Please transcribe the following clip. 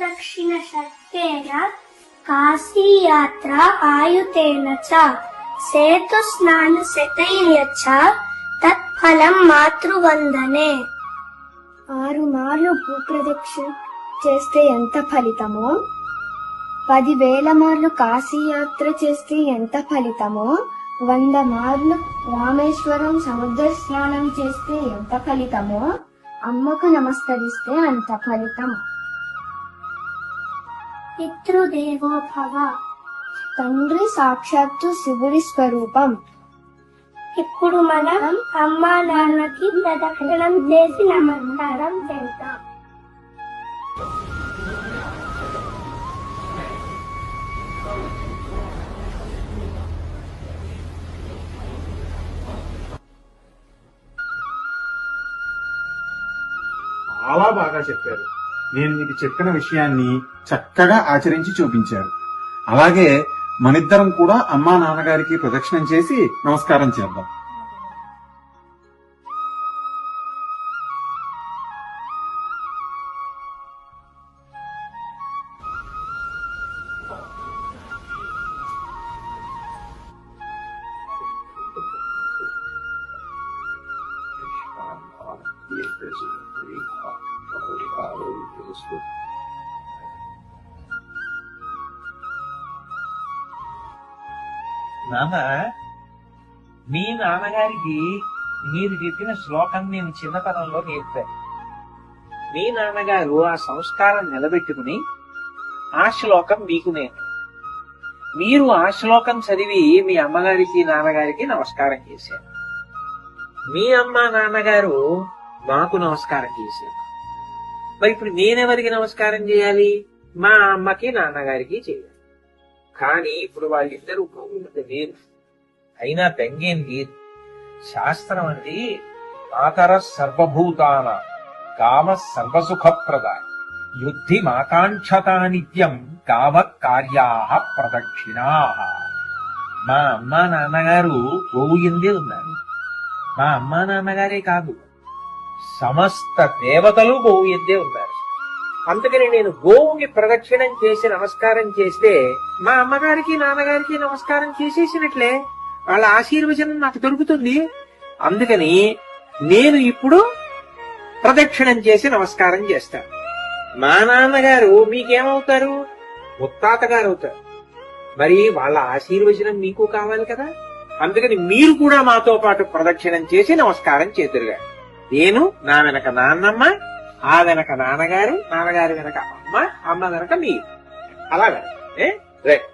ప్రదక్షిణ శక్తేన కాశీయాత్ర ఆయుతేన చ సేతు స్నాన శతైర్య చ తత్ఫలం మాతృవందనే. 6 మార్లు భూప్రదక్షిణ చేస్తే ఎంత ఫలితమో, 10,000 మార్లు కాశీయాత్ర చేస్తే ఎంత ఫలితమో, 100 మార్లు రామేశ్వరం సముద్ర స్నానం చేస్తే ఎంత ఫలితమో, అమ్మకు నమస్కరిస్తే అంత ఫలితం. పితృదేవో భవ. తండ్రి సాక్షాత్తు శివుడి స్వరూపం. ఇప్పుడు మనం అమ్మా నాన్నకి ప్రదక్షిణం చేసి నమస్కారం చేద్దాం. చాలా బాగా చెప్పారు. నేను మీకు చెప్పిన విషయాన్ని చక్కగా ఆచరించి చూపించారు. అలాగే మనిద్దరం కూడా అమ్మా నాన్నగారికి ప్రదక్షిణం చేసి నమస్కారం చేద్దాం. నాన్న, మీ నాన్నగారికి మీరు చెప్పిన శ్లోకం నేను చిన్నతనంలో నేర్పాను. మీ నాన్నగారు ఆ సంస్కారం నిలబెట్టుకుని ఆ శ్లోకం మీకు నేర్పారు. మీరు ఆ శ్లోకం చదివి మీ అమ్మగారికి నాన్నగారికి నమస్కారం చేశారు. మీ అమ్మ నాన్నగారు మాకు నమస్కారం చేశారు. మరి ఇప్పుడు నేనెవరికి నమస్కారం చేయాలి? మా అమ్మకి నాన్నగారికి చేయాలి. కానీ ఇప్పుడు వాళ్ళిద్దరూ భూమికి వేరు. అయినా బెంగేం లేదు. శాస్త్రం అంటే మాతర సర్వభూతాన కామ సర్వసుఖప్రదాయ యుద్ధి మాకాంక్షతా నిత్యం కామ కార్యా ప్రదక్షిణా. మా అమ్మ నాన్నగారు గోవు ఎందే ఉన్నారు. మా అమ్మ నాన్నగారే కాదు, సమస్త దేవతలు గోవు ఎందే ఉన్నారు. అందుకని నేను గోవుకి ప్రదక్షిణం చేసి నమస్కారం చేస్తే మా అమ్మగారికి నాన్నగారికి నమస్కారం చేసేసినట్లే. వాళ్ళ ఆశీర్వచనం నాకు దొరుకుతుంది. అందుకని నేను ఇప్పుడు ప్రదక్షిణం చేసి నమస్కారం చేస్తాను. మా నాన్నగారు మీకేమవుతారు? ముత్తాత గారు అవుతారు. మరి వాళ్ళ ఆశీర్వచనం మీకు కావాలి కదా. అందుకని మీరు కూడా మాతో పాటు ప్రదక్షిణం చేసి నమస్కారం చేతురుగా. నేను నా వెనక నాన్నమ్మ, ఆ వెనక నాన్నగారు, నాన్నగారు వెనక అమ్మ, అమ్మ వెనక మీరు. అలాగా రైట్.